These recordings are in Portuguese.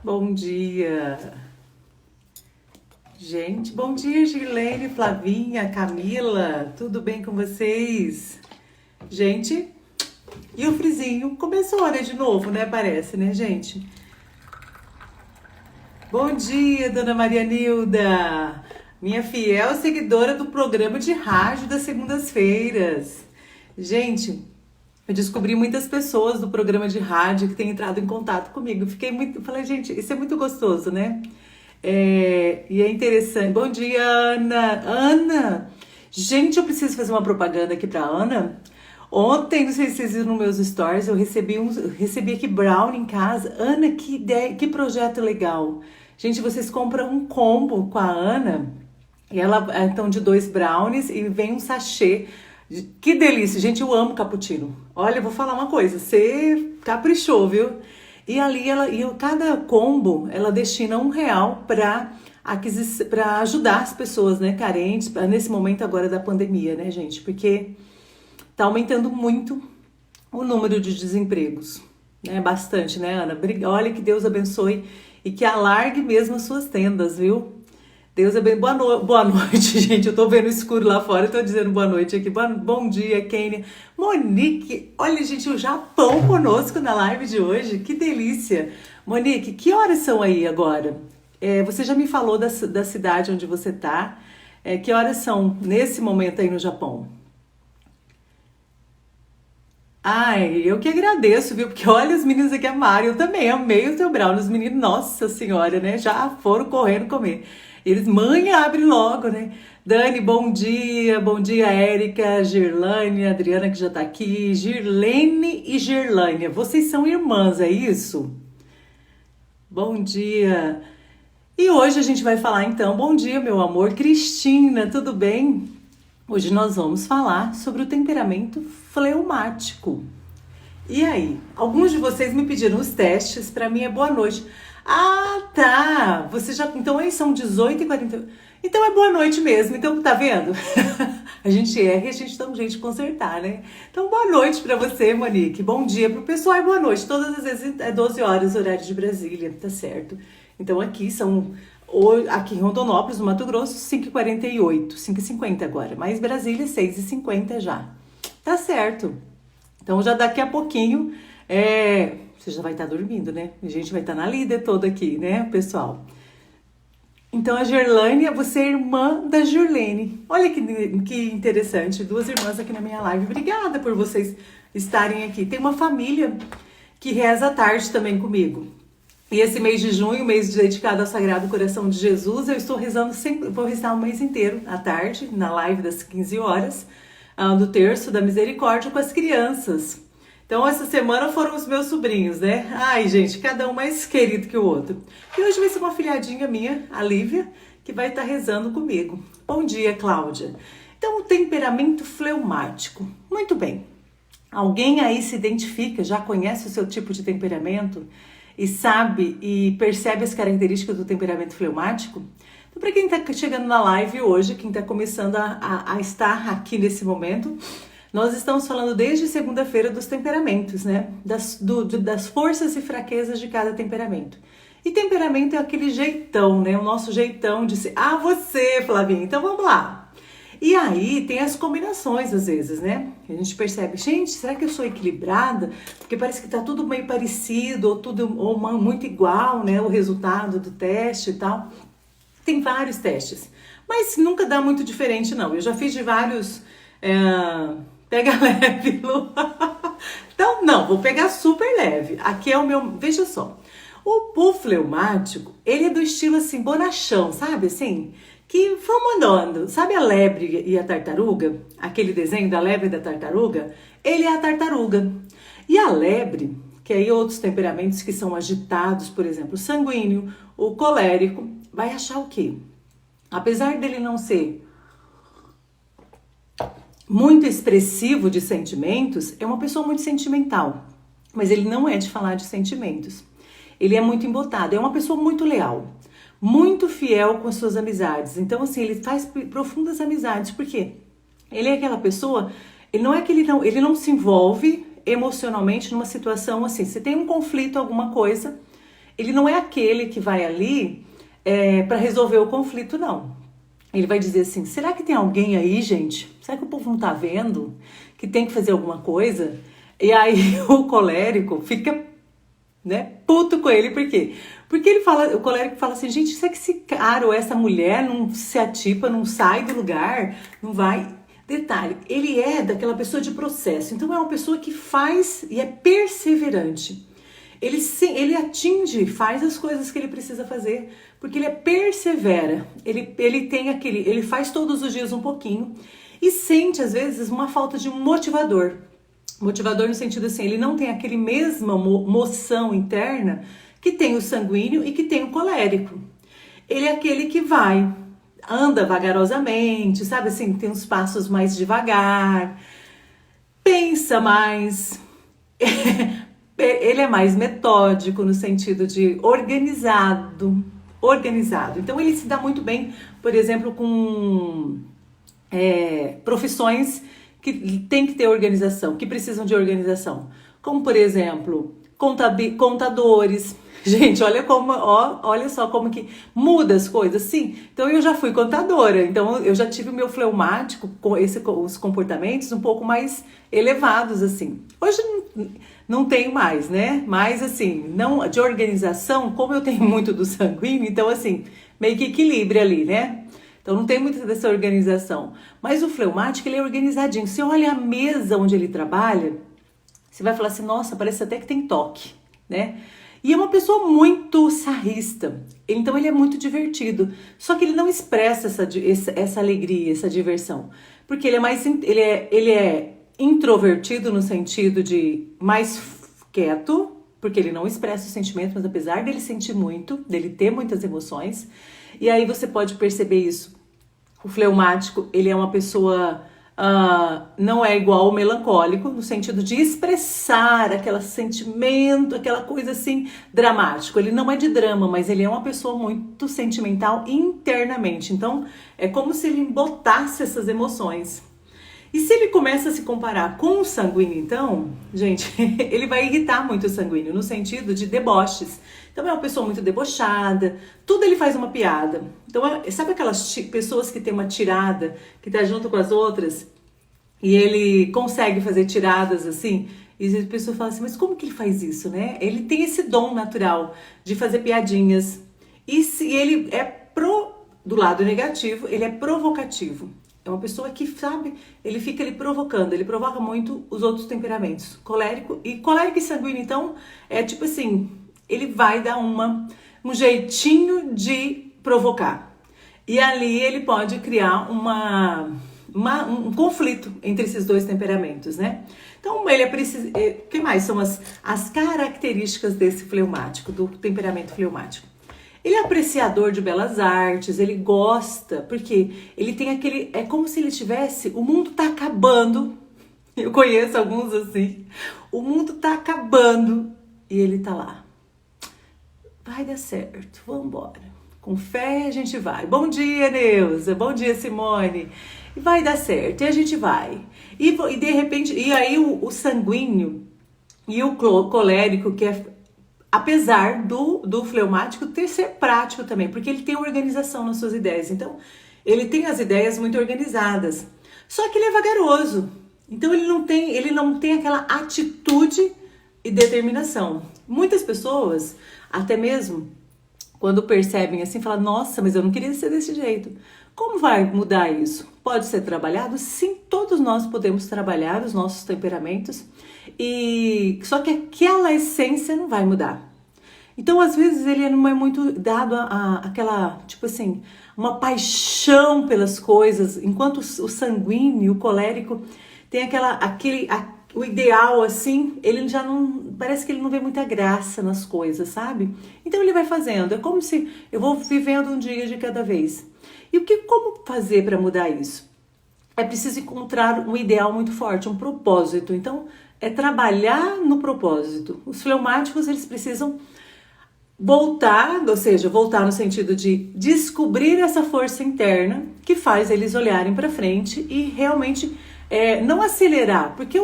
Bom dia, gente. Bom dia, Girlene, Flavinha, Camila. Tudo bem com vocês? Gente, e o frizinho começou, né, de novo, né? Parece, né, gente? Bom dia, Dona Maria Nilda, minha fiel seguidora do programa de rádio das segundas-feiras. Gente, eu descobri muitas pessoas do programa de rádio que têm entrado em contato comigo. Falei, gente, isso é muito gostoso, né? E é interessante. Bom dia, Ana. Ana, gente, eu preciso fazer uma propaganda aqui pra Ana. Ontem, não sei se vocês viram nos meus stories, eu recebi aqui brownie em casa. Ana, que ideia, que projeto legal. Gente, vocês compram um combo com a Ana e ela então de 2 brownies e vem um sachê. Que delícia, gente, eu amo cappuccino. Olha, eu vou falar uma coisa, você caprichou, viu? E ali cada combo ela destina R$ 1 para ajudar as pessoas, né, carentes, nesse momento agora da pandemia, né, gente? Porque tá aumentando muito o número de desempregos, né? Bastante, né, Ana? Olha, que Deus abençoe e que alargue mesmo as suas tendas, viu? Deus abençoe. Boa noite, gente. Eu tô vendo escuro lá fora, tô dizendo boa noite aqui. Bom dia, Kênia. Monique, olha, gente, o Japão conosco na live de hoje. Que delícia. Monique, que horas são aí agora? Você já me falou da cidade onde você tá. Que horas são nesse momento aí no Japão? Ai, eu que agradeço, viu? Porque olha, os meninos aqui amaram. Eu também amei o teu brownie. Os meninos, nossa senhora, né? Já foram correndo comer. Eles, mãe, abre logo, né? Dani, bom dia. Bom dia, Érica, Girlane, Adriana que já tá aqui. Girlene e Girlânia. Vocês são irmãs, é isso? Bom dia. E hoje a gente vai falar então, bom dia, meu amor. Cristina, tudo bem? Hoje nós vamos falar sobre o temperamento fleumático. E aí? Alguns de vocês me pediram os testes, pra mim é boa noite. Ah, tá! Você já. Então aí são 18h40. Então é boa noite mesmo. Então, tá vendo? A gente erra e a gente dá um jeito de consertar, né? Então, boa noite pra você, Monique. Bom dia pro pessoal e boa noite. Todas as vezes é 12 horas, horário de Brasília, tá certo? Então aqui aqui em Rondonópolis, no Mato Grosso, 5h48, 5h50 agora. Mas Brasília, 6h50 já. Tá certo. Então já daqui a pouquinho, você já vai estar dormindo, né? A gente vai estar na líder toda aqui, né, pessoal? Então a Gerlânia, você é irmã da Girlene. Olha que interessante, 2 irmãs aqui na minha live. Obrigada por vocês estarem aqui. Tem uma família que reza à tarde também comigo. E esse mês de junho, mês dedicado ao Sagrado Coração de Jesus, eu estou rezando sempre, vou rezar o mês inteiro, à tarde, na live das 15 horas, do Terço da Misericórdia com as crianças. Então, essa semana foram os meus sobrinhos, né? Ai, gente, cada um mais querido que o outro. E hoje vai ser uma filhadinha minha, a Lívia, que vai estar rezando comigo. Bom dia, Cláudia. Então, o temperamento fleumático. Muito bem. Alguém aí se identifica, já conhece o seu tipo de temperamento? E sabe e percebe as características do temperamento fleumático? Então, para quem está chegando na live hoje, quem está começando a estar aqui nesse momento, nós estamos falando desde segunda-feira dos temperamentos, né? Das forças e fraquezas de cada temperamento. E temperamento é aquele jeitão, né? O nosso jeitão de ser. Ah, você, Flavinha, então vamos lá. E aí tem as combinações às vezes, né? A gente percebe, gente, será que eu sou equilibrada? Porque parece que tá tudo meio parecido, ou muito igual, né? O resultado do teste e tal. Tem vários testes, mas nunca dá muito diferente, não. Eu já fiz de vários. Pega leve, Lu. Então, não, vou pegar super leve. Aqui é o meu. Veja só. O fleumático, ele é do estilo assim, bonachão, sabe assim? Que vamos andando. Sabe a lebre e a tartaruga? Aquele desenho da lebre e da tartaruga? Ele é a tartaruga. E a lebre, que aí outros temperamentos que são agitados, por exemplo, o sanguíneo, o colérico, vai achar o quê? Apesar dele não ser muito expressivo de sentimentos, é uma pessoa muito sentimental. Mas ele não é de falar de sentimentos. Ele é muito embotado, é uma pessoa muito leal. Muito fiel com as suas amizades. Então, assim, ele faz profundas amizades. Por quê? Ele é aquela pessoa, ele não se envolve emocionalmente numa situação assim. Se tem um conflito, alguma coisa, ele não é aquele que vai ali para resolver o conflito, não. Ele vai dizer assim, será que tem alguém aí, gente? Será que o povo não tá vendo que tem que fazer alguma coisa? E aí o colérico fica, né, puto com ele, por quê? Porque o colérico fala assim, gente, será que esse cara ou essa mulher não se atipa, não sai do lugar, não vai? Detalhe, ele é daquela pessoa de processo, então é uma pessoa que faz e é perseverante. Ele atinge, faz as coisas que ele precisa fazer, porque ele persevera, ele faz todos os dias um pouquinho e sente às vezes uma falta de um motivador. Motivador no sentido assim, ele não tem aquele mesma moção interna que tem o sanguíneo e que tem o colérico. Ele é aquele que anda vagarosamente, sabe assim, tem uns passos mais devagar, pensa mais. Ele é mais metódico no sentido de organizado. Então ele se dá muito bem, por exemplo, com profissões que tem que ter organização, que precisam de organização. Como, por exemplo, contadores. Gente, olha só como que muda as coisas. Sim, então eu já fui contadora, então eu já tive o meu fleumático com os comportamentos um pouco mais elevados, assim. Hoje não tenho mais, né? Mas assim, não de organização, como eu tenho muito do sanguíneo, então assim, meio que equilíbrio ali, né? Então não tem muita dessa organização. Mas o fleumático, ele é organizadinho. Você olha a mesa onde ele trabalha, você vai falar assim, nossa, parece até que tem toque, né? E é uma pessoa muito sarrista, então ele é muito divertido. Só que ele não expressa essa alegria, essa diversão, porque ele é introvertido no sentido de mais quieto, porque ele não expressa os sentimentos, mas apesar dele sentir muito, dele ter muitas emoções, e aí você pode perceber isso. O fleumático, ele é uma pessoa... não é igual ao melancólico, no sentido de expressar aquele sentimento, aquela coisa assim, dramático. Ele não é de drama, mas ele é uma pessoa muito sentimental internamente. Então, é como se ele embotasse essas emoções. E se ele começa a se comparar com o sanguíneo, então, gente, ele vai irritar muito o sanguíneo, no sentido de deboches. Então, é uma pessoa muito debochada, tudo ele faz uma piada. Então, sabe aquelas pessoas que tem uma tirada, que tá junto com as outras, e ele consegue fazer tiradas assim? E as pessoas falam assim, mas como que ele faz isso, né? Ele tem esse dom natural de fazer piadinhas. E se ele do lado negativo, ele é provocativo. É uma pessoa que, sabe, ele fica ali provocando, ele provoca muito os outros temperamentos. Colérico e sanguíneo, então, é tipo assim, ele vai dar um jeitinho de provocar. E ali ele pode criar um conflito entre esses dois temperamentos, né? Então, ele o que mais são as características desse fleumático, do temperamento fleumático? Ele é apreciador de belas artes, ele gosta, porque ele tem é como se ele tivesse, o mundo tá acabando, eu conheço alguns assim, o mundo tá acabando e ele tá lá. Vai dar certo, vamos embora. Com fé a gente vai. Bom dia, Neuza, bom dia, Simone. E vai dar certo, e a gente vai. E de repente, e aí o sanguíneo e o colérico, que é... Apesar do fleumático ser prático também, porque ele tem organização nas suas ideias. Então, ele tem as ideias muito organizadas. Só que ele é vagaroso. Então, ele não tem aquela atitude e determinação. Muitas pessoas, até mesmo, quando percebem assim, falam, nossa, mas eu não queria ser desse jeito. Como vai mudar isso? Pode ser trabalhado? Sim, todos nós podemos trabalhar os nossos temperamentos, só que aquela essência não vai mudar. Então, às vezes, ele não é muito dado aquela, tipo assim, uma paixão pelas coisas, enquanto o sanguíneo, o colérico, tem o ideal, assim, ele já não, parece que ele não vê muita graça nas coisas, sabe? Então, ele vai fazendo, é como se eu vou vivendo um dia de cada vez. E como fazer para mudar isso? É preciso encontrar um ideal muito forte, um propósito. Então, é trabalhar no propósito. Os fleumáticos, eles precisam voltar, ou seja, voltar no sentido de descobrir essa força interna que faz eles olharem para frente e realmente não acelerar, porque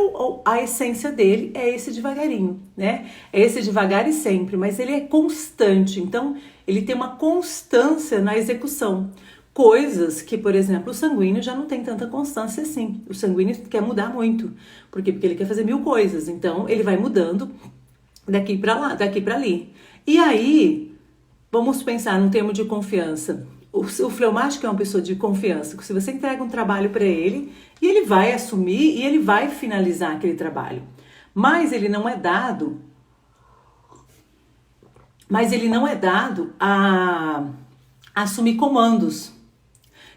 a essência dele é esse devagarinho, né? É esse devagar e sempre, mas ele é constante, então ele tem uma constância na execução. Coisas que, por exemplo, o sanguíneo já não tem tanta constância assim. O sanguíneo quer mudar muito. Por quê? Porque ele quer fazer 1000 coisas, então ele vai mudando daqui para lá, daqui para ali. E aí, vamos pensar num termo de confiança. O fleumático é uma pessoa de confiança. Se você entrega um trabalho para ele, e ele vai assumir e ele vai finalizar aquele trabalho. Mas ele não é dado a assumir comandos.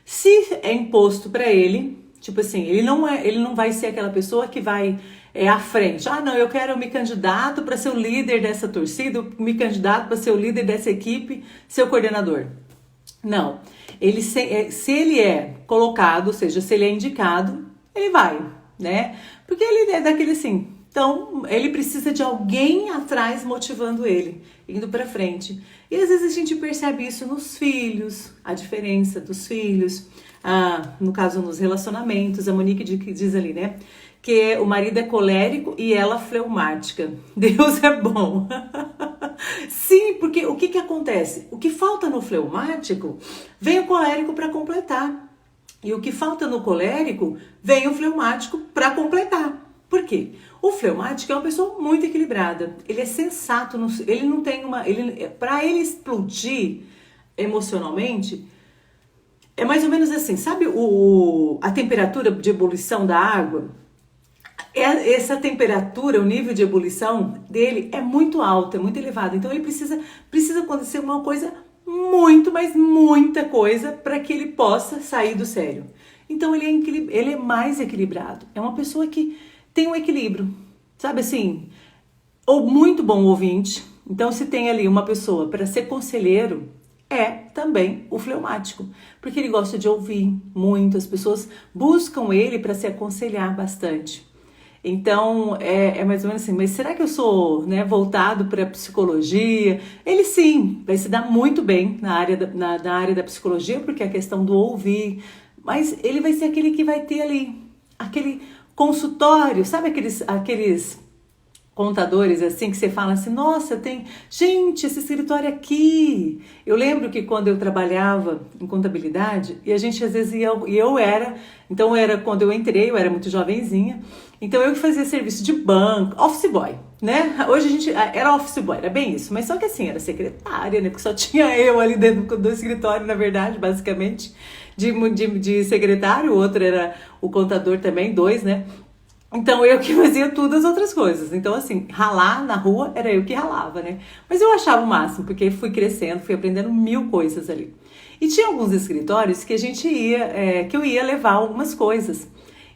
Se é imposto para ele, tipo assim, ele não vai ser aquela pessoa que vai à frente. Ah, não, eu quero me candidato para ser o líder dessa torcida, me candidato para ser o líder dessa equipe, ser o coordenador. Não, se ele é colocado, ou seja, se ele é indicado, ele vai, né? Porque ele é daquele assim. Então, ele precisa de alguém atrás motivando ele, indo para frente. E às vezes a gente percebe isso nos filhos, a diferença dos filhos, no caso nos relacionamentos, a Monique diz ali, né? Que o marido é colérico e ela fleumática. Deus é bom. Sim, porque o que acontece? O que falta no fleumático, vem o colérico para completar. E o que falta no colérico, vem o fleumático para completar. Por quê? O fleumático é uma pessoa muito equilibrada. Ele é sensato, ele não tem para ele explodir emocionalmente, é mais ou menos assim, sabe a temperatura de ebulição da água? Essa temperatura, o nível de ebulição dele é muito alto, é muito elevado. Então ele precisa acontecer uma coisa muito, mas muita coisa para que ele possa sair do sério. Então ele é mais equilibrado. É uma pessoa que tem um equilíbrio, sabe assim? Ou muito bom ouvinte. Então se tem ali uma pessoa para ser conselheiro, é também o fleumático, porque ele gosta de ouvir muito. As pessoas buscam ele para se aconselhar bastante. Então, é mais ou menos assim, mas será que eu sou, né, voltado para psicologia? Ele sim, vai se dar muito bem na área da psicologia, porque é a questão do ouvir, mas ele vai ser aquele que vai ter ali, aquele consultório, sabe aqueles contadores assim que você fala assim, nossa, gente, esse escritório aqui. Eu lembro que quando eu trabalhava em contabilidade, e a gente às vezes quando eu entrei, eu era muito jovenzinha, então eu que fazia serviço de banco, office boy, né? Hoje a gente era office boy, era bem isso, mas só que assim, era secretária, né? Porque só tinha eu ali dentro do escritório, na verdade, basicamente, de secretário, o outro era o contador também, 2, né? Então eu que fazia tudo as outras coisas. Então assim, ralar na rua era eu que ralava, né? Mas eu achava o máximo, porque fui crescendo, fui aprendendo 1000 coisas ali. E tinha alguns escritórios que que eu ia levar algumas coisas.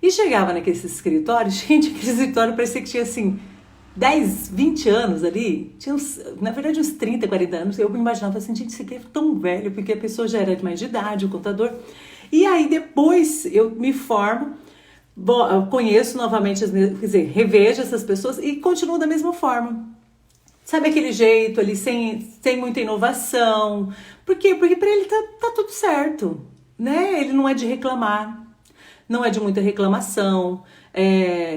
E chegava naqueles escritórios, gente, aquele escritório parecia que tinha assim 10, 20 anos ali, tinha na verdade uns 30, 40 anos. Eu me imaginava assim, gente, isso aqui é tão velho, porque a pessoa já era de mais de idade, o contador. E aí depois eu me formo, eu conheço novamente, quer dizer, revejo essas pessoas e continuo da mesma forma. Sabe aquele jeito ali, sem muita inovação. Por quê? Porque para ele tá tudo certo, né? Ele não é de reclamar, não é de muita reclamação,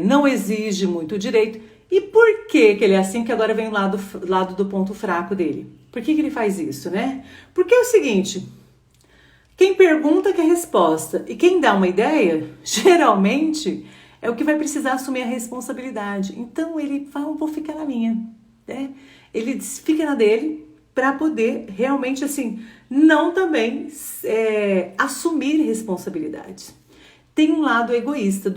não exige muito direito. E por que ele é assim? Que agora vem o lado do ponto fraco dele. Por que ele faz isso, né? Porque é o seguinte, quem pergunta quer resposta e quem dá uma ideia, geralmente, é o que vai precisar assumir a responsabilidade. Então ele fala, vou ficar na minha, né? Ele fica na dele para poder realmente, assim, não também assumir responsabilidade. Tem um lado egoísta.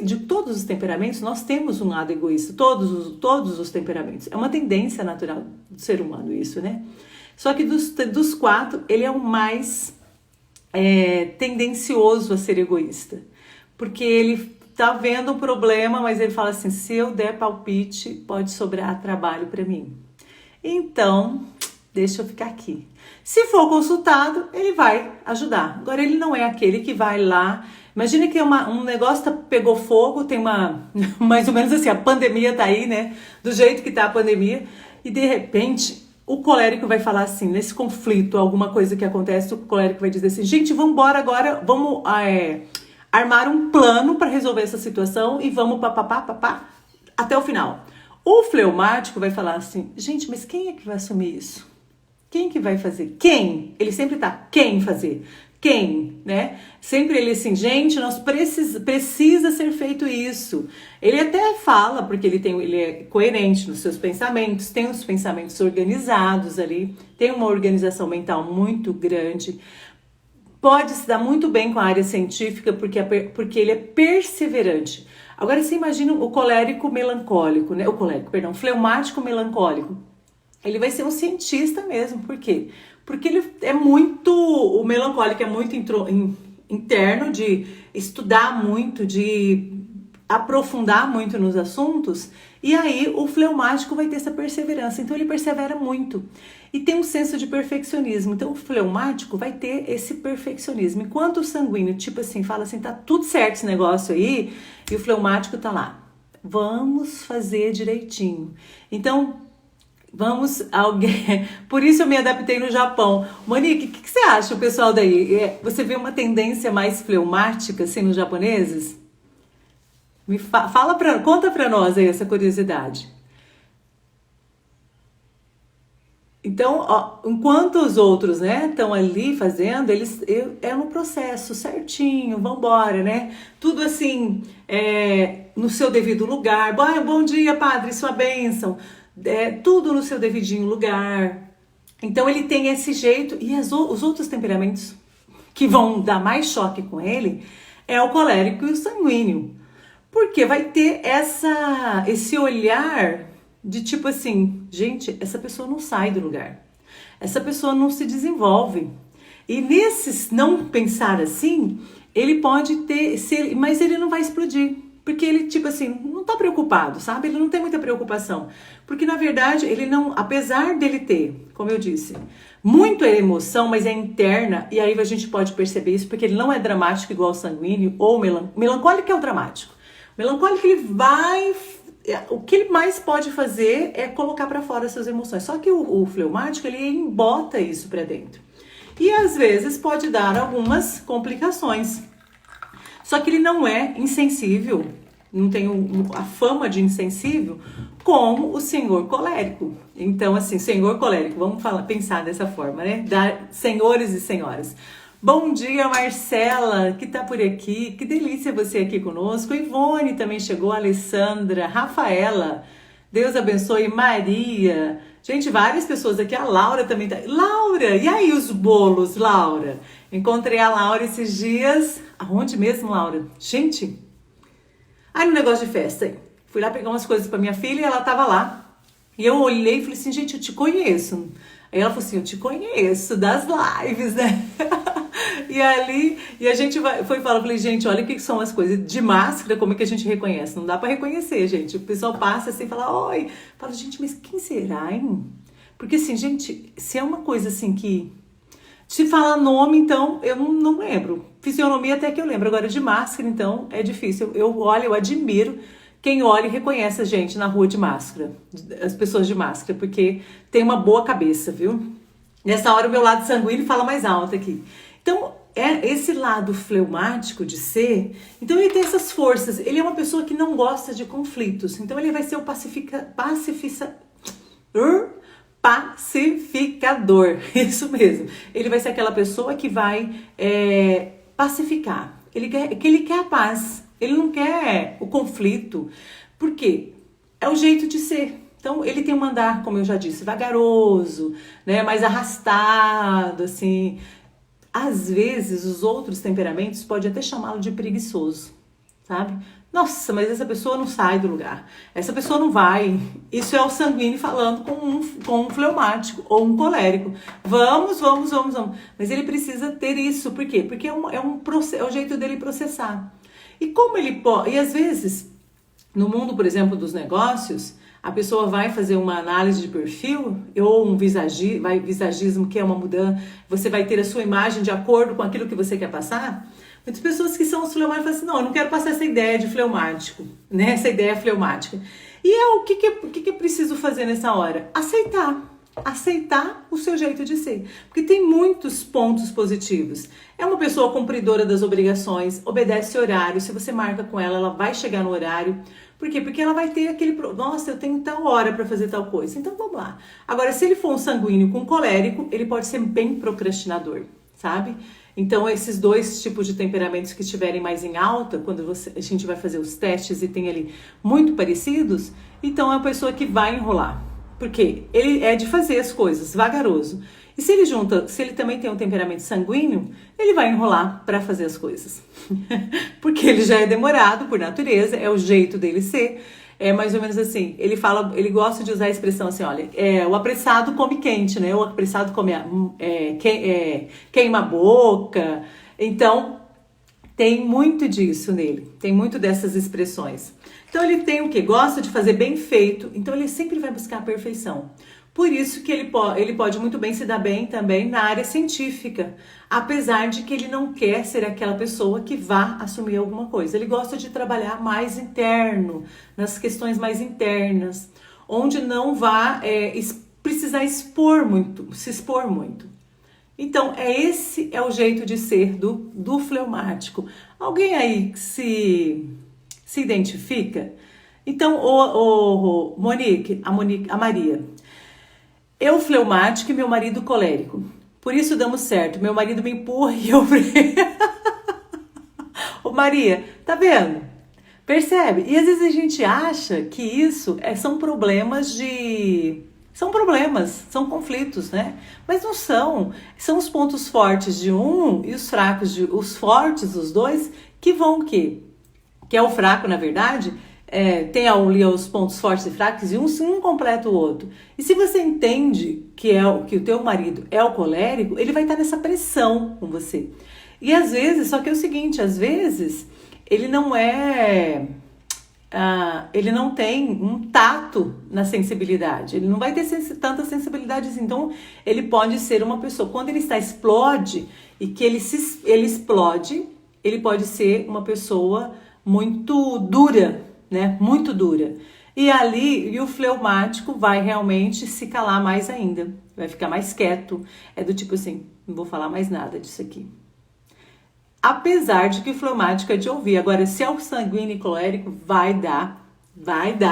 De todos os temperamentos, nós temos um lado egoísta. Todos os temperamentos. É uma tendência natural do ser humano isso, né? Só que dos 4, ele é o mais tendencioso a ser egoísta. Porque ele tá vendo um problema, mas ele fala assim, se eu der palpite, pode sobrar trabalho para mim. Então, deixa eu ficar aqui. Se for consultado, ele vai ajudar. Agora, ele não é aquele que vai lá. Imagina que um negócio pegou fogo, tem mais ou menos assim, a pandemia tá aí, né? Do jeito que tá a pandemia. E de repente, o colérico vai falar assim, nesse conflito, alguma coisa que acontece, o colérico vai dizer assim, gente, vamos embora agora, vamos armar um plano para resolver essa situação e vamos papapá, até o final. O fleumático vai falar assim, gente, mas quem é que vai assumir isso? Quem que vai fazer? Quem? Ele sempre tá, quem fazer? Quem, né? Sempre ele assim, gente, nós precisa ser feito isso. Ele até fala, porque ele é coerente nos seus pensamentos, tem os pensamentos organizados ali, tem uma organização mental muito grande, pode se dar muito bem com a área científica, porque ele é perseverante. Agora você imagina o colérico melancólico, né? O fleumático melancólico. Ele vai ser um cientista mesmo, por quê? Porque ele é muito, o melancólico é muito interno, de estudar muito, de aprofundar muito nos assuntos, e aí o fleumático vai ter essa perseverança, então ele persevera muito. E tem um senso de perfeccionismo, então o fleumático vai ter esse perfeccionismo, enquanto o sanguíneo, tipo assim, fala assim, tá tudo certo esse negócio aí, e o fleumático tá lá, vamos fazer direitinho. Então, por isso eu me adaptei no Japão. Monique, o que você acha, o pessoal daí? Você vê uma tendência mais fleumática, assim, nos japoneses? Conta pra nós aí essa curiosidade. Então, ó, enquanto os outros, né, estão ali fazendo, é no processo certinho, vambora, né? Tudo assim, no seu devido lugar. Bom dia, padre, sua bênção. Tudo no seu devidinho lugar. Então ele tem esse jeito, e os outros temperamentos que vão dar mais choque com ele é o colérico e o sanguíneo. Porque vai ter esse olhar de tipo assim, gente, essa pessoa não sai do lugar. Essa pessoa não se desenvolve. E nesses não pensar assim, ele pode ter, mas ele não vai explodir. Porque ele, tipo assim, não tá preocupado, sabe? Ele não tem muita preocupação. Porque, na verdade, ele não, apesar dele ter, como eu disse, muito emoção, mas é interna, e aí a gente pode perceber isso, porque ele não é dramático igual o sanguíneo, ou melancólico é o dramático. Melancólico, o que ele mais pode fazer é colocar para fora as suas emoções. Só que o fleumático, ele embota isso para dentro. E, às vezes, pode dar algumas complicações. Só que ele não é insensível, não tem a fama de insensível como o senhor colérico. Então, assim, senhor colérico, vamos pensar dessa forma, né? Senhores e senhoras. Bom dia, Marcela, que tá por aqui. Que delícia você aqui conosco. Ivone também chegou, Alessandra, Rafaela. Deus abençoe, Maria. Gente, várias pessoas aqui. A Laura também tá. Laura, e aí os bolos, Laura? Encontrei a Laura esses dias. Aonde mesmo, Laura? Gente, no negócio de festa aí. Fui lá pegar umas coisas pra minha filha e ela tava lá. E eu olhei e falei assim, gente, eu te conheço. Aí ela falou assim, eu te conheço das lives, né? E a gente falei, gente, olha o que são as coisas. De máscara, como é que a gente reconhece? Não dá pra reconhecer, gente. O pessoal passa assim e fala, oi. Fala, gente, mas quem será, hein? Porque assim, gente, se é uma coisa assim que... Se falar nome, então, eu não lembro. Fisionomia até que eu lembro. Agora, de máscara, então, é difícil. Eu olho, eu admiro quem olha e reconhece a gente na rua de máscara. As pessoas de máscara, porque tem uma boa cabeça, viu? Nessa hora, o meu lado sanguíneo fala mais alto aqui. Então, esse lado fleumático de ser... Então, ele tem essas forças. Ele é uma pessoa que não gosta de conflitos. Então, ele vai ser o pacificador, isso mesmo. Ele vai ser aquela pessoa que vai pacificar. Ele quer a paz. Ele não quer o conflito. Por quê? É o jeito de ser. Então, ele tem um andar, como eu já disse, vagaroso, né? Mais arrastado, assim. Às vezes, os outros temperamentos podem até chamá-lo de preguiçoso, sabe? Nossa, mas essa pessoa não sai do lugar. Essa pessoa não vai. Isso é o sanguíneo falando com um fleumático ou um colérico. Vamos. Mas ele precisa ter isso. Por quê? Porque é o jeito dele processar. E como ele pode... E às vezes, no mundo, por exemplo, dos negócios, a pessoa vai fazer uma análise de perfil ou um visagismo, que é uma mudança. Você vai ter a sua imagem de acordo com aquilo que você quer passar. Muitas pessoas que são os fleumáticos falam assim, não, eu não quero passar essa ideia de fleumático, né? Essa ideia fleumática. E o que é preciso fazer nessa hora? Aceitar. aceitar o seu jeito de ser, porque tem muitos pontos positivos. É uma pessoa cumpridora das obrigações, obedece horário, se você marca com ela, ela vai chegar no horário. Por quê? Porque ela vai ter aquele, nossa, eu tenho tal hora para fazer tal coisa, então vamos lá. Agora, se ele for um sanguíneo com colérico, ele pode ser bem procrastinador, sabe? Então, esses dois tipos de temperamentos que estiverem mais em alta, quando a gente vai fazer os testes e tem ali muito parecidos, então é uma pessoa que vai enrolar. Porque ele é de fazer as coisas, vagaroso. E se ele também tem um temperamento sanguíneo, ele vai enrolar para fazer as coisas. Porque ele já é demorado por natureza, é o jeito dele ser. É mais ou menos assim, ele gosta de usar a expressão assim, olha, o apressado come quente, né? O apressado come, queima a boca. Então, tem muito disso nele, tem muito dessas expressões. Então ele tem o quê? Gosta de fazer bem feito, então ele sempre vai buscar a perfeição. Por isso que ele pode muito bem se dar bem também na área científica, apesar de que ele não quer ser aquela pessoa que vá assumir alguma coisa. Ele gosta de trabalhar mais interno, nas questões mais internas, onde não vá precisar se expor muito. Então, esse é o jeito de ser do fleumático. Alguém aí se identifica? Então, Monique, a Maria, eu fleumático e meu marido colérico. Por isso damos certo. Meu marido me empurra e eu... Ô Maria, tá vendo? Percebe? E às vezes a gente acha que isso são problemas são conflitos, né? Mas não são. São os pontos fortes de um e os fracos os fortes, os dois, que vão o quê? Que é o fraco, na verdade, tem ali os pontos fortes e fracos e um completa o outro. E se você entende que o teu marido é o colérico, ele vai estar nessa pressão com você. E às vezes, só que é o seguinte, às vezes ele não ele não tem um tato na sensibilidade, ele não vai ter tanta sensibilidade assim. Então ele pode ser uma pessoa, quando ele explode e que ele explode, ele pode ser uma pessoa muito dura, né? Muito dura. E o fleumático vai realmente se calar mais ainda, vai ficar mais quieto, é do tipo assim, não vou falar mais nada disso aqui. Apesar de que o fleumático é de ouvir. Agora, se é o sanguíneo e colérico, vai dar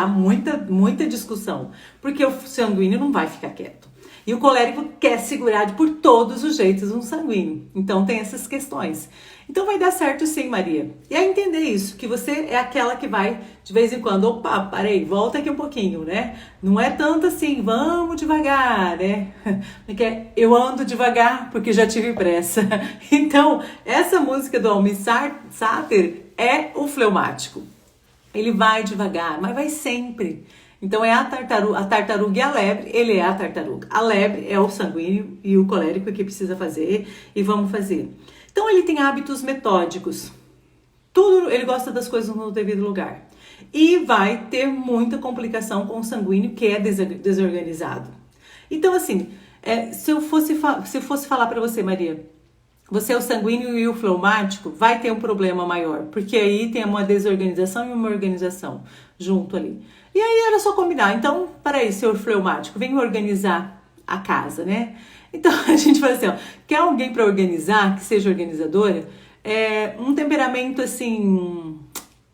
muita discussão, porque o sanguíneo não vai ficar quieto. E o colérico quer segurar por todos os jeitos um sanguíneo. Então tem essas questões. Então vai dar certo sim, Maria. E é entender isso, que você é aquela que vai, de vez em quando, opa, parei, volta aqui um pouquinho, né? Não é tanto assim, vamos devagar, né? Porque eu ando devagar porque já tive pressa. Então, essa música do Almir Sater é o fleumático. Ele vai devagar, mas vai sempre. Então é a tartaruga e a lebre, ele é a tartaruga. A lebre é o sanguíneo e o colérico que precisa fazer e vamos fazer. Então ele tem hábitos metódicos. Ele gosta das coisas no devido lugar. E vai ter muita complicação com o sanguíneo que é desorganizado. Então assim, se eu fosse falar para você, Maria, você é o sanguíneo e o fleumático, vai ter um problema maior, porque aí tem uma desorganização e uma organização junto ali. E aí era só combinar. Então, peraí, senhor fleumático, vem organizar a casa, né? Então a gente fala assim, ó, quer alguém para organizar, que seja organizadora, um temperamento assim,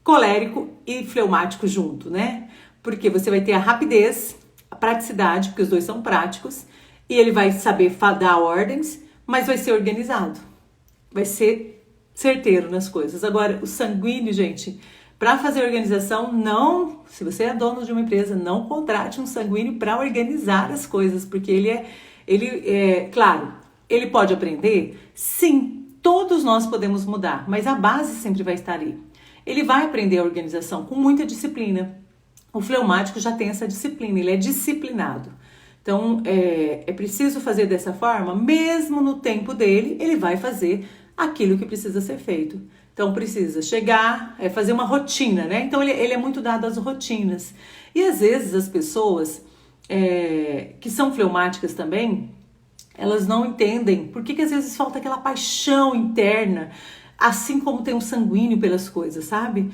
colérico e fleumático junto, né? Porque você vai ter a rapidez, a praticidade, porque os dois são práticos, e ele vai saber dar ordens, mas vai ser organizado, vai ser certeiro nas coisas. Agora, o sanguíneo, gente, para fazer organização, não, se você é dono de uma empresa, não contrate um sanguíneo para organizar as coisas, porque claro, ele pode aprender? Sim, todos nós podemos mudar, mas a base sempre vai estar ali. Ele vai aprender a organização com muita disciplina. O fleumático já tem essa disciplina, ele é disciplinado. Então, é preciso fazer dessa forma, mesmo no tempo dele, ele vai fazer aquilo que precisa ser feito. Então, precisa chegar, fazer uma rotina, né? Então, ele é muito dado às rotinas. E, às vezes, as pessoas que são fleumáticas também, elas não entendem por que às vezes falta aquela paixão interna, assim como tem um sanguíneo pelas coisas, sabe?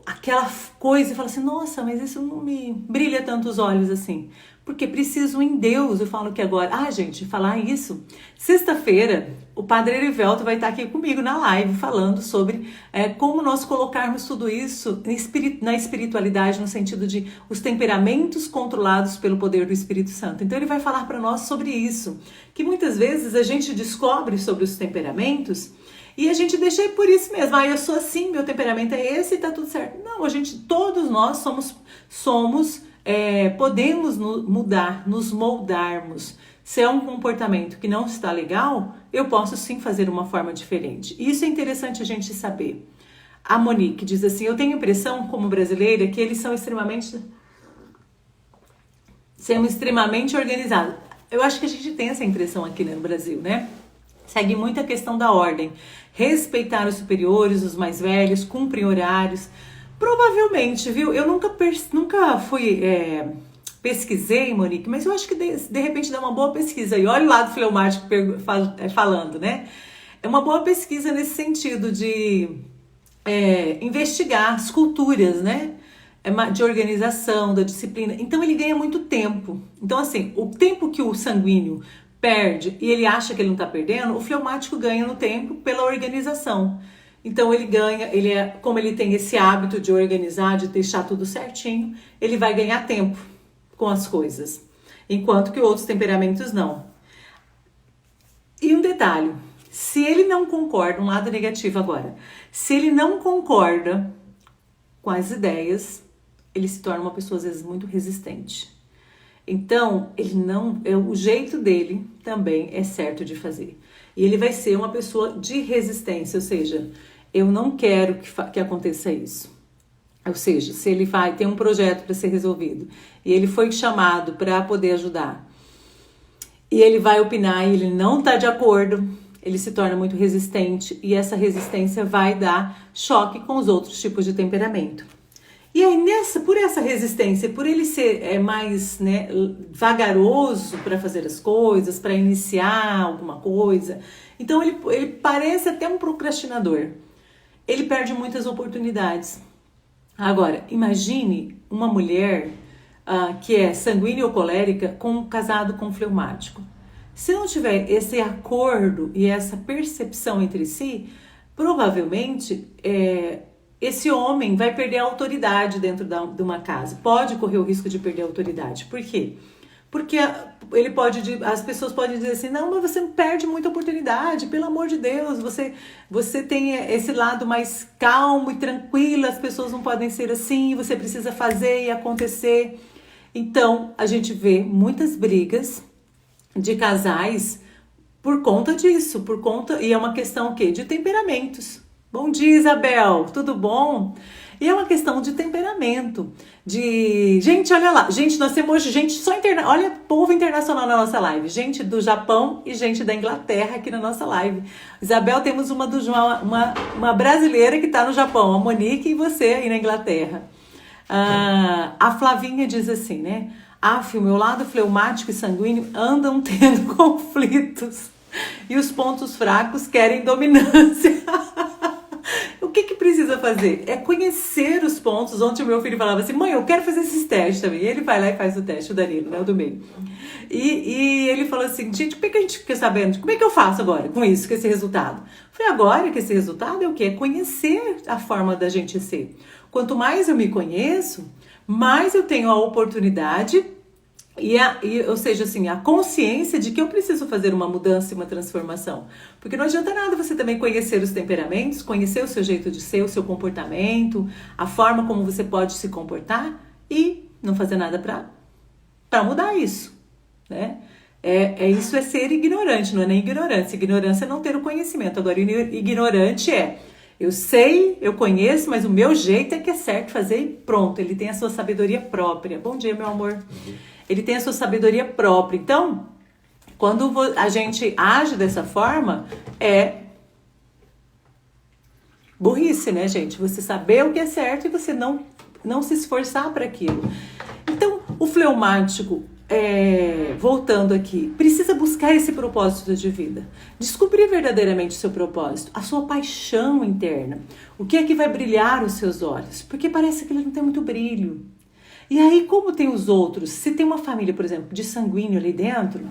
Aquela coisa e fala assim, nossa, mas isso não me brilha tanto os olhos assim. Porque preciso em Deus. Eu falo que agora... gente, falar isso... Sexta-feira, o Padre Erivelto vai estar aqui comigo na live falando sobre como nós colocarmos tudo isso na espiritualidade, no sentido de os temperamentos controlados pelo poder do Espírito Santo. Então ele vai falar para nós sobre isso, que muitas vezes a gente descobre sobre os temperamentos e a gente deixa por isso mesmo. Eu sou assim, meu temperamento é esse e tá tudo certo. Não, todos nós podemos mudar, nos moldarmos. Se é um comportamento que não está legal, eu posso sim fazer uma forma diferente. Isso é interessante a gente saber. A Monique diz assim, eu tenho a impressão, como brasileira, que eles são extremamente organizados. Eu acho que a gente tem essa impressão aqui no Brasil, né? Segue muito a questão da ordem. Respeitar os superiores, os mais velhos, cumprem horários. Provavelmente, viu? Eu nunca fui... pesquisei, Monique, mas eu acho que de repente dá uma boa pesquisa. E olha o lado fleumático falando, né? É uma boa pesquisa nesse sentido de investigar as culturas, né? De organização, da disciplina. Então ele ganha muito tempo. Então assim, o tempo que o sanguíneo perde e ele acha que ele não está perdendo, o fleumático ganha no tempo pela organização. Então ele ganha, como ele tem esse hábito de organizar, de deixar tudo certinho, ele vai ganhar tempo com as coisas, enquanto que outros temperamentos não. E um detalhe, se ele não concorda, um lado negativo agora, se ele não concorda com as ideias, ele se torna uma pessoa às vezes muito resistente. Então, o jeito dele também é certo de fazer. E ele vai ser uma pessoa de resistência, ou seja, eu não quero que aconteça isso. Ou seja, se ele tem um projeto para ser resolvido e ele foi chamado para poder ajudar e ele vai opinar e ele não está de acordo, ele se torna muito resistente e essa resistência vai dar choque com os outros tipos de temperamento. E aí, por essa resistência, por ele ser mais vagaroso para fazer as coisas, para iniciar alguma coisa, então ele parece até um procrastinador. Ele perde muitas oportunidades. Agora, imagine uma mulher que é sanguínea ou colérica casado com fleumático. Se não tiver esse acordo e essa percepção entre si, provavelmente esse homem vai perder a autoridade dentro de uma casa. Pode correr o risco de perder a autoridade. Por quê? Porque as pessoas podem dizer assim, não, mas você perde muita oportunidade, pelo amor de Deus, você tem esse lado mais calmo e tranquilo, as pessoas não podem ser assim, você precisa fazer e acontecer. Então, a gente vê muitas brigas de casais por conta disso, e é uma questão o quê? De temperamentos. Bom dia, Isabel, tudo bom? E é uma questão de temperamento, gente, olha lá, gente, nós temos hoje gente olha, povo internacional na nossa live, gente do Japão e gente da Inglaterra aqui na nossa live. Isabel, temos uma brasileira que está no Japão, a Monique, e você aí na Inglaterra. A Flavinha diz assim, né? O meu lado fleumático e sanguíneo andam tendo conflitos e os pontos fracos querem dominância. O que precisa fazer? É conhecer os pontos. Ontem o meu filho falava assim, mãe, eu quero fazer esses testes também. E ele vai lá e faz o teste, o Danilo, né, o do meio. E ele falou assim, gente, como é que a gente fica sabendo? Como é que eu faço agora com isso, com esse resultado? Foi agora que esse resultado é o quê? É conhecer a forma da gente ser. Quanto mais eu me conheço, mais eu tenho a oportunidade ou seja, assim, a consciência de que eu preciso fazer uma mudança e uma transformação. Porque não adianta nada você também conhecer os temperamentos, conhecer o seu jeito de ser, o seu comportamento, a forma como você pode se comportar e não fazer nada para mudar isso, né? Isso é ser ignorante, não é nem ignorância. Ignorância é não ter o conhecimento. Agora, ignorante eu sei, eu conheço, mas o meu jeito é que é certo fazer e pronto. Ele tem a sua sabedoria própria. Bom dia, meu amor. Ele tem a sua sabedoria própria. Então, quando a gente age dessa forma, é burrice, né, gente? Você saber o que é certo e você não se esforçar para aquilo. Então, o fleumático, voltando aqui, precisa buscar esse propósito de vida. Descobrir verdadeiramente o seu propósito, a sua paixão interna. O que é que vai brilhar os seus olhos? Porque parece que ele não tem muito brilho. E aí, como tem os outros, se tem uma família, por exemplo, de sanguíneo ali dentro,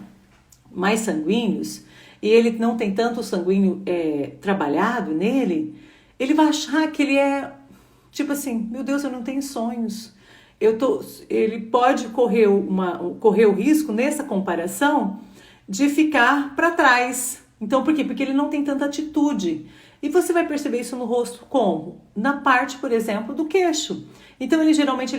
mais sanguíneos, e ele não tem tanto sanguíneo trabalhado nele, ele vai achar que ele é, tipo assim, meu Deus, eu não tenho sonhos. Ele pode correr o risco, nessa comparação, de ficar para trás. Então, por quê? Porque ele não tem tanta atitude. E você vai perceber isso no rosto como? Na parte, por exemplo, do queixo. Então, ele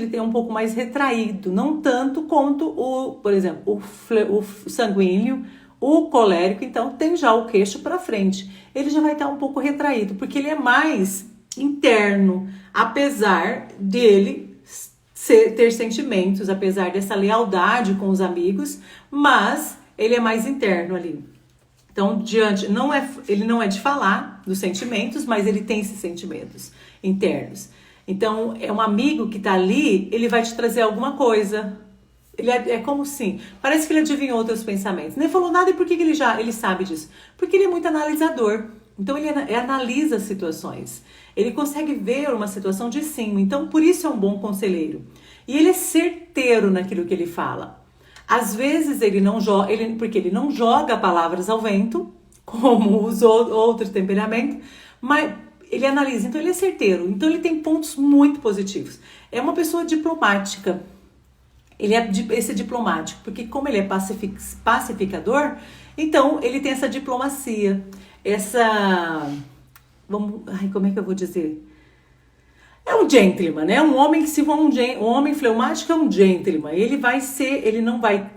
tem um pouco mais retraído, não tanto quanto por exemplo, o sanguíneo, o colérico, então tem já o queixo para frente. Ele já vai estar um pouco retraído, porque ele é mais interno, apesar dele ter sentimentos, apesar dessa lealdade com os amigos, mas ele é mais interno ali. Então, ele não é de falar dos sentimentos, mas ele tem esses sentimentos internos. Então, é um amigo que tá ali, ele vai te trazer alguma coisa. Ele é como assim, parece que ele adivinhou teus pensamentos. Nem falou nada, e por que ele sabe disso? Porque ele é muito analisador. Então, ele analisa as situações. Ele consegue ver uma situação de cima. Então, por isso é um bom conselheiro. E ele é certeiro naquilo que ele fala. Às vezes ele não joga, porque ele não joga palavras ao vento, como os outros temperamentos, mas ele analisa, então ele é certeiro, então ele tem pontos muito positivos. É uma pessoa diplomática, ele é esse diplomático, porque como ele é pacificador, então ele tem essa diplomacia, como é que eu vou dizer? É um gentleman, né? Um homem fleumático é um gentleman. Ele não vai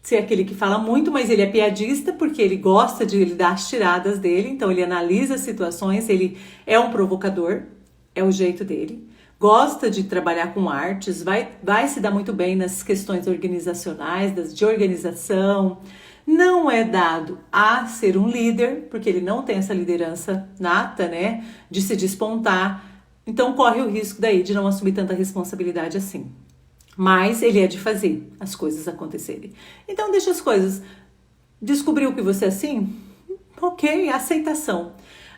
ser aquele que fala muito, mas ele é piadista porque ele gosta de dar as tiradas dele, então ele analisa as situações, ele é um provocador, é o jeito dele. Gosta de trabalhar com artes, vai se dar muito bem nas questões organizacionais, de organização. Não é dado a ser um líder, porque ele não tem essa liderança nata, né? De se despontar. Então corre o risco daí de não assumir tanta responsabilidade assim. Mas ele é de fazer as coisas acontecerem. Então deixa as coisas. Descobriu que você é assim? Ok, aceitação.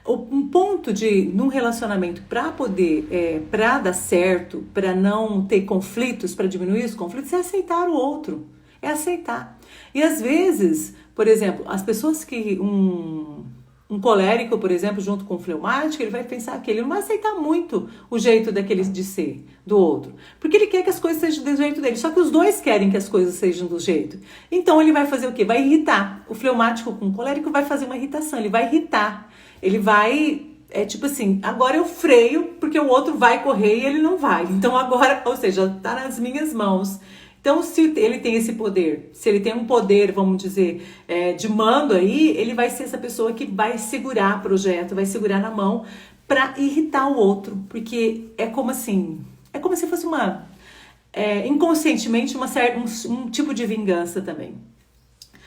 Um ponto num relacionamento para poder, para dar certo, para não ter conflitos, para diminuir os conflitos, é aceitar o outro. É aceitar. E às vezes, por exemplo, as pessoas que um colérico, por exemplo, junto com um fleumático, ele vai pensar que ele não vai aceitar muito o jeito daquele de ser do outro. Porque ele quer que as coisas sejam do jeito dele. Só que os dois querem que as coisas sejam do jeito. Então ele vai fazer o quê? Vai irritar. O fleumático com o colérico vai fazer uma irritação. Ele vai irritar. Ele vai... tipo assim, agora eu freio porque o outro vai correr e ele não vai. Então agora, ou seja, tá nas minhas mãos. Então, se ele tem esse poder, se ele tem um poder, vamos dizer, de mando aí, ele vai ser essa pessoa que vai segurar o projeto, vai segurar na mão para irritar o outro. Porque é como assim, é como se fosse inconscientemente, um tipo de vingança também.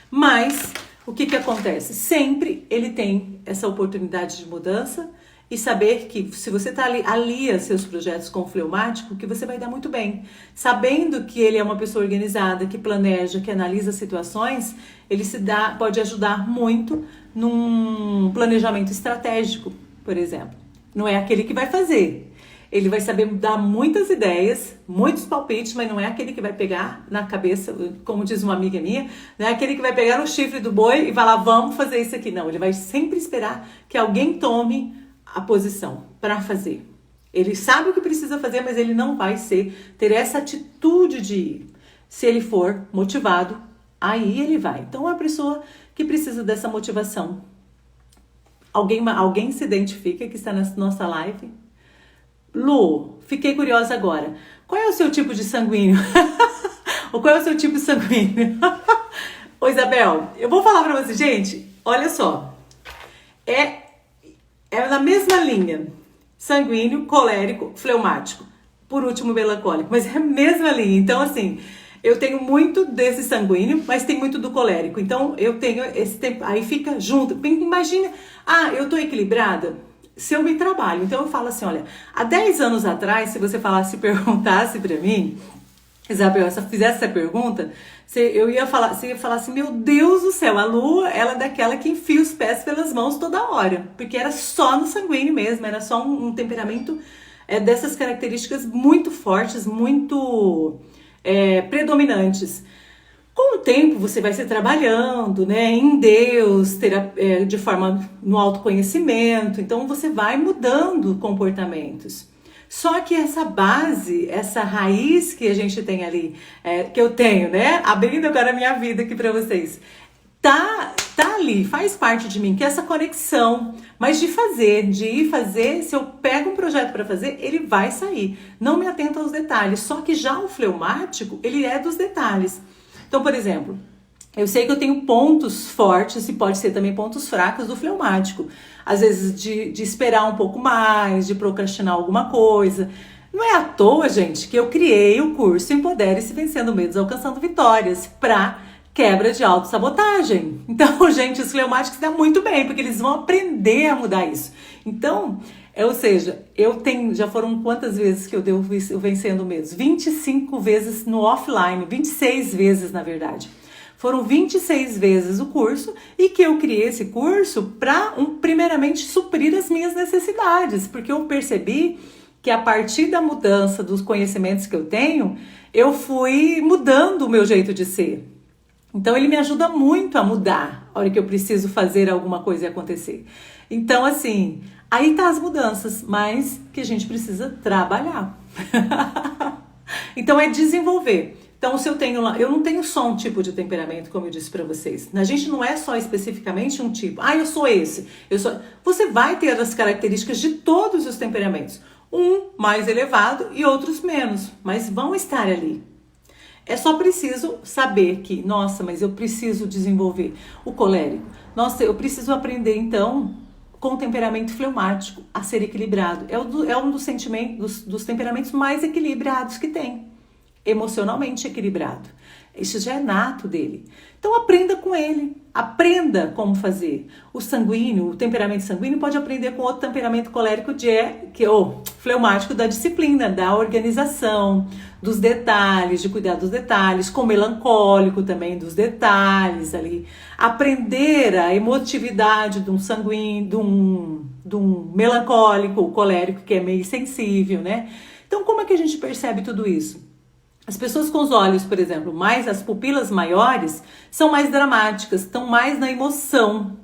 Mas, o que acontece? Sempre ele tem essa oportunidade de mudança e saber que se você alia seus projetos com o fleumático, que você vai dar muito bem. Sabendo que ele é uma pessoa organizada, que planeja, que analisa situações, ele pode ajudar muito num planejamento estratégico, por exemplo. Não é aquele que vai fazer. Ele vai saber dar muitas ideias, muitos palpites, mas não é aquele que vai pegar na cabeça, como diz uma amiga minha, não é aquele que vai pegar no chifre do boi e falar, vamos fazer isso aqui. Não, ele vai sempre esperar que alguém tome a posição para fazer. Ele sabe o que precisa fazer, mas ele não vai ter essa atitude de ir. Se ele for motivado, aí ele vai. Então é uma pessoa que precisa dessa motivação. Alguém se identifica que está na nossa live? Lu, fiquei curiosa agora. Qual é o seu tipo de sanguíneo? Ou qual é o seu tipo de sanguíneo? Ô Isabel, eu vou falar para você, gente, olha só. É na mesma linha, sanguíneo, colérico, fleumático, por último melancólico, mas é a mesma linha. Então assim, eu tenho muito desse sanguíneo, mas tem muito do colérico, então eu tenho esse tempo, aí fica junto. Imagina, eu tô equilibrada se eu me trabalho. Então eu falo assim, olha, há 10 anos atrás, se você perguntasse pra mim, Isabel, se eu fizesse essa pergunta, você ia falar assim, meu Deus do céu, a Lu, ela é daquela que enfia os pés pelas mãos toda hora, porque era só no sanguíneo mesmo, era só um temperamento dessas características muito fortes, muito predominantes. Com o tempo você vai se trabalhando, né, em Deus, de forma no autoconhecimento, então você vai mudando comportamentos. Só que essa base, essa raiz que a gente tem ali, que eu tenho, né, abrindo agora a minha vida aqui para vocês, tá ali, faz parte de mim, que é essa conexão, mas de ir fazer, se eu pego um projeto para fazer, ele vai sair. Não me atento aos detalhes, só que já o fleumático, ele é dos detalhes. Então, por exemplo, eu sei que eu tenho pontos fortes e pode ser também pontos fracos do fleumático. Às vezes de esperar um pouco mais, de procrastinar alguma coisa. Não é à toa, gente, que eu criei o curso Empodere-se Vencendo Medos, Alcançando Vitórias para quebra de autossabotagem. Então, gente, os fleumáticos dão muito bem, porque eles vão aprender a mudar isso. Então, ou seja, já foram quantas vezes que eu dei o Vencendo Medos? 25 vezes no offline, 26 vezes na verdade. Foram 26 vezes o curso e que eu criei esse curso para, primeiramente, suprir as minhas necessidades, porque eu percebi que a partir da mudança dos conhecimentos que eu tenho, eu fui mudando o meu jeito de ser. Então, ele me ajuda muito a mudar a hora que eu preciso fazer alguma coisa acontecer. Então, assim, aí tá as mudanças, mas que a gente precisa trabalhar. Então, é desenvolver. Então, se eu não tenho só um tipo de temperamento, como eu disse para vocês. A gente não é só especificamente um tipo. Eu sou esse. Você vai ter as características de todos os temperamentos. Um mais elevado e outros menos, mas vão estar ali. É só preciso saber que, nossa, mas eu preciso desenvolver o colérico. Nossa, eu preciso aprender, então, com o temperamento fleumático, a ser equilibrado. É um dos temperamentos mais equilibrados que tem. Emocionalmente equilibrado. Isso já é nato dele. Então aprenda com ele, aprenda como fazer. O temperamento sanguíneo pode aprender com outro temperamento colérico que é o fleumático, da disciplina, da organização, dos detalhes, de cuidar dos detalhes, com o melancólico também dos detalhes ali. Aprender a emotividade de um sanguíneo, de um melancólico, o colérico que é meio sensível, né? Então como é que a gente percebe tudo isso? As pessoas com os olhos, por exemplo, as pupilas maiores, são mais dramáticas, estão mais na emoção.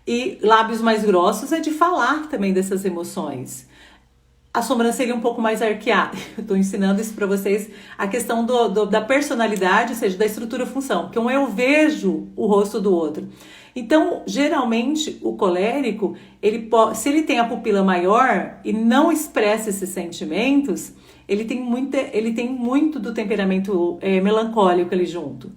E lábios mais grossos é de falar também dessas emoções. A sobrancelha um pouco mais arqueada. Eu estou ensinando isso para vocês, a questão da personalidade, ou seja, da estrutura-função. Porque eu vejo o rosto do outro. Então, geralmente, o colérico, se ele tem a pupila maior e não expressa esses sentimentos, ele tem muito do temperamento melancólico ali junto.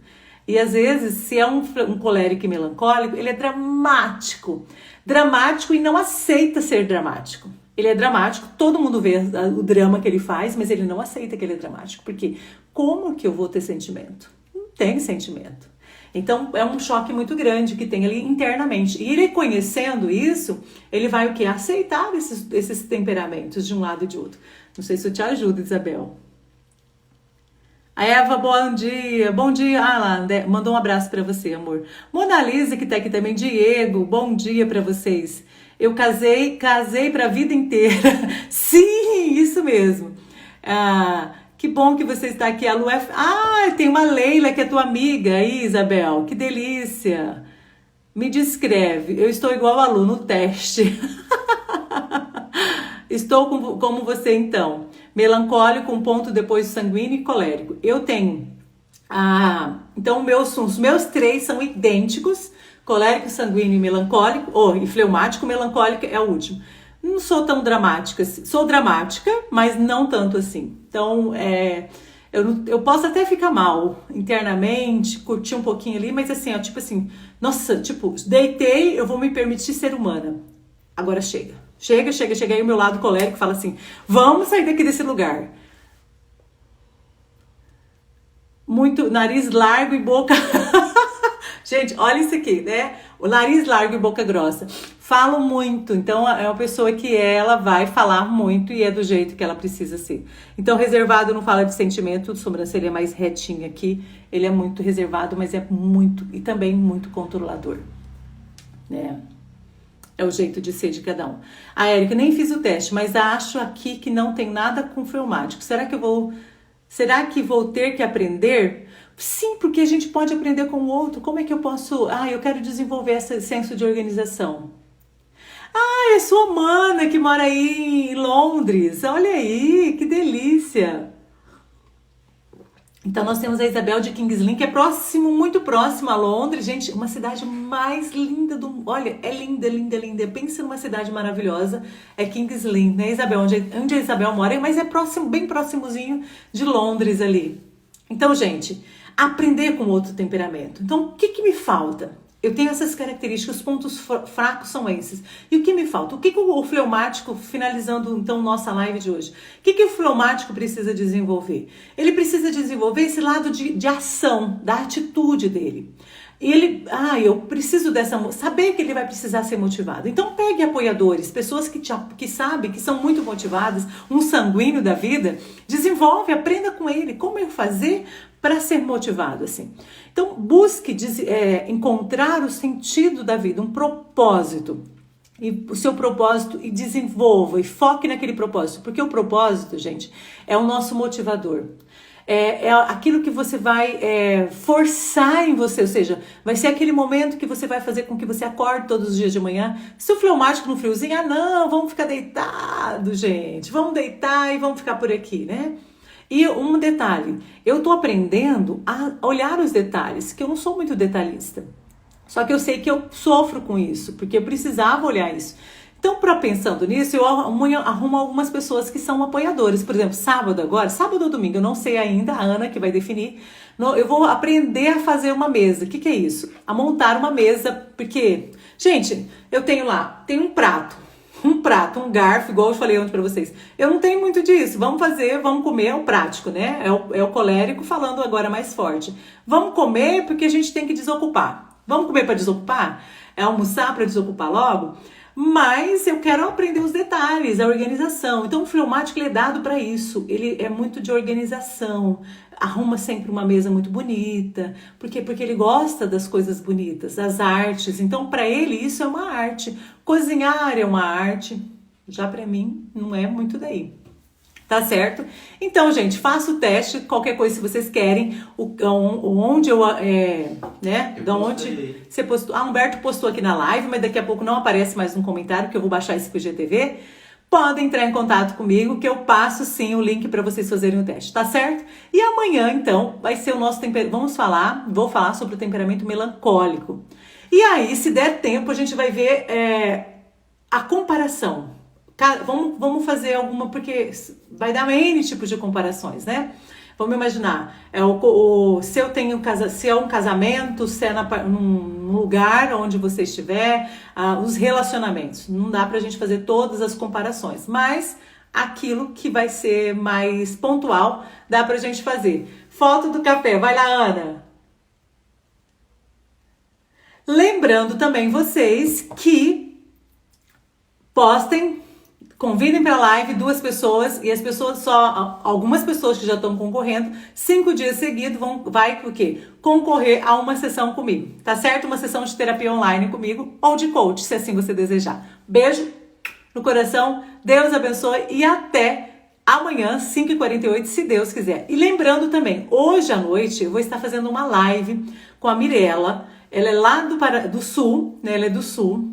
E às vezes, se é um colérico e melancólico, ele é dramático. Dramático e não aceita ser dramático. Ele é dramático, todo mundo vê o drama que ele faz, mas ele não aceita que ele é dramático. Porque como que eu vou ter sentimento? Não tem sentimento. Então, é um choque muito grande que tem ali internamente. E ele conhecendo isso, ele vai o quê? Aceitar esses temperamentos de um lado e de outro. Não sei se eu te ajudo, Isabel. A Eva, bom dia. Bom dia. Lá, mandou um abraço para você, amor. Mona Lisa, que tá aqui também. Diego, bom dia para vocês. Eu casei para a vida inteira. Sim, isso mesmo. Que bom que você está aqui. A Lu tem uma Leila que é tua amiga aí, Isabel. Que delícia. Me descreve. Eu estou igual a Lu no teste. Estou como você, então. Melancólico, um ponto depois sanguíneo e colérico. Eu tenho. Então, os meus três são idênticos. Colérico, sanguíneo e melancólico. E fleumático, melancólico é o último. Não sou tão dramática. Sou dramática, mas não tanto assim. Então, eu posso até ficar mal internamente, curtir um pouquinho ali, mas assim, nossa, deitei, eu vou me permitir ser humana. Agora chega. Chega aí o meu lado colérico fala assim, vamos sair daqui desse lugar. Muito nariz largo e boca... Gente, olha isso aqui, né? O nariz largo e boca grossa. Falo muito, então é uma pessoa que ela vai falar muito e é do jeito que ela precisa ser. Então, reservado não fala de sentimento, sobrancelha é mais retinha aqui. Ele é muito reservado, mas é muito, e também muito controlador, né? É o jeito de ser de cada um. A Érica, nem fiz o teste, mas acho aqui que não tem nada com fleumático. Será que vou ter que aprender? Sim, porque a gente pode aprender com o outro. Como é que eu posso... eu quero desenvolver esse senso de organização. É sua mana que mora aí em Londres. Olha aí, que delícia. Então nós temos a Isabel de Kings Lynn, que é muito próximo a Londres. Gente, uma cidade mais linda do mundo. Olha, é linda, linda, linda. Pensa numa cidade maravilhosa. É Kings Lynn, né, Isabel? Onde a Isabel mora, mas é próximo, bem próximozinho de Londres ali. Então, gente, aprender com outro temperamento. Então, o que me falta? Eu tenho essas características, os pontos fracos são esses. E o que me falta? O que o fleumático, finalizando então nossa live de hoje, o que o fleumático precisa desenvolver? Ele precisa desenvolver esse lado de ação, da atitude dele. Eu preciso saber que ele vai precisar ser motivado. Então pegue apoiadores, pessoas que sabem, que são muito motivadas, um sanguíneo da vida, desenvolve, aprenda com ele, como eu fazer para ser motivado assim. Então busque encontrar o sentido da vida, um propósito. E o seu propósito, e desenvolva, e foque naquele propósito, porque o propósito, gente, é o nosso motivador. É aquilo que você vai forçar em você, ou seja, vai ser aquele momento que você vai fazer com que você acorde todos os dias de manhã. Se o fleumático no friozinho, não, vamos ficar deitado, gente, vamos deitar e vamos ficar por aqui, né? E um detalhe, eu tô aprendendo a olhar os detalhes, que eu não sou muito detalhista, só que eu sei que eu sofro com isso, porque eu precisava olhar isso. Então, pensando nisso, eu arrumo algumas pessoas que são apoiadores. Por exemplo, sábado ou domingo, eu não sei ainda, a Ana que vai definir. Eu vou aprender a fazer uma mesa. O que é isso? A montar uma mesa, porque, gente, eu tenho um prato, um garfo, igual eu falei ontem pra vocês. Eu não tenho muito disso. Vamos comer, é o prático, né? É o colérico falando agora mais forte. Vamos comer porque a gente tem que desocupar. Vamos comer para desocupar? É almoçar para desocupar logo? Mas eu quero aprender os detalhes, a organização. Então o fleumático ele é dado para isso. Ele é muito de organização. Arruma sempre uma mesa muito bonita. Por quê? Porque ele gosta das coisas bonitas, das artes. Então para ele isso é uma arte. Cozinhar é uma arte. Já para mim não é muito daí. Tá certo? Então, gente, faça o teste. Qualquer coisa, se vocês querem, onde eu, né? Da onde você postou. Humberto postou aqui na live, mas daqui a pouco não aparece mais um comentário, porque eu vou baixar esse pro IGTV. Podem entrar em contato comigo, que eu passo sim o link para vocês fazerem o teste, tá certo? E amanhã, então, vai ser o nosso temperamento. Vou falar sobre o temperamento melancólico. E aí, se der tempo, a gente vai ver a comparação. Vamos fazer alguma, porque vai dar N tipos de comparações, né? Vamos imaginar, se é um casamento, se é num lugar onde você estiver, os relacionamentos. Não dá pra gente fazer todas as comparações, mas aquilo que vai ser mais pontual, dá pra gente fazer. Foto do café, vai lá, Ana! Lembrando também vocês que postem, convidem para a live 2 pessoas e algumas pessoas que já estão concorrendo, 5 dias seguidos vai o quê? Concorrer a uma sessão comigo, tá certo? Uma sessão de terapia online comigo ou de coach, se assim você desejar. Beijo no coração, Deus abençoe e até amanhã, 5h48, se Deus quiser. E lembrando também, hoje à noite eu vou estar fazendo uma live com a Mirella, ela é lá do Sul, né? Ela é do Sul.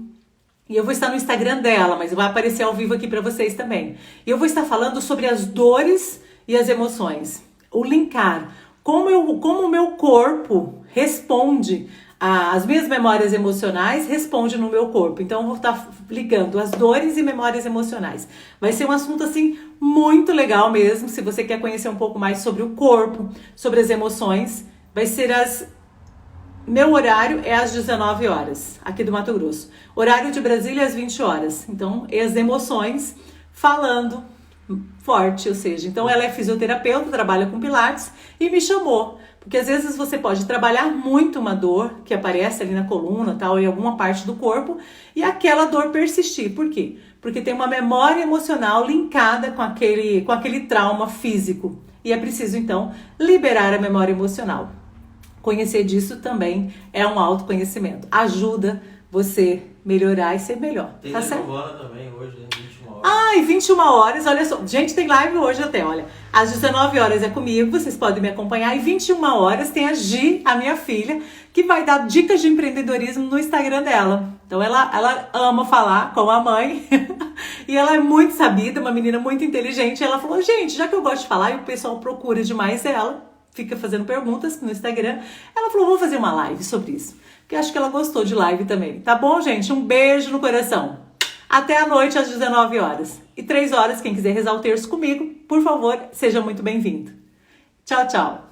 E eu vou estar no Instagram dela, mas vai aparecer ao vivo aqui para vocês também. E eu vou estar falando sobre as dores e as emoções. O linkar. Como o meu corpo responde, as minhas memórias emocionais respondem no meu corpo. Então eu vou estar ligando as dores e memórias emocionais. Vai ser um assunto assim muito legal mesmo. Se você quer conhecer um pouco mais sobre o corpo, sobre as emoções, vai ser meu horário é às 19 horas, aqui do Mato Grosso. Horário de Brasília às 20 horas. Então, as emoções falando forte, ou seja, então ela é fisioterapeuta, trabalha com pilates e me chamou. Porque às vezes você pode trabalhar muito uma dor que aparece ali na coluna, tal, em alguma parte do corpo, e aquela dor persistir. Por quê? Porque tem uma memória emocional linkada com aquele trauma físico. E é preciso, então, liberar a memória emocional. Conhecer disso também é um autoconhecimento. Ajuda você melhorar e ser melhor. Tem Tá certo? Giovana também hoje, né? 21 horas. Ai, 21 horas, olha só. Gente, tem live hoje até, olha. Às 19 horas é comigo, vocês podem me acompanhar. E 21 horas tem a Gi, a minha filha, que vai dar dicas de empreendedorismo no Instagram dela. Então ela ama falar com a mãe. E ela é muito sabida, uma menina muito inteligente. E ela falou, gente, já que eu gosto de falar e o pessoal procura demais ela, fica fazendo perguntas no Instagram. Ela falou, vou fazer uma live sobre isso. Porque acho que ela gostou de live também. Tá bom, gente? Um beijo no coração. Até a noite às 19 horas. E 3 horas, quem quiser rezar o terço comigo, por favor, seja muito bem-vindo. Tchau, tchau.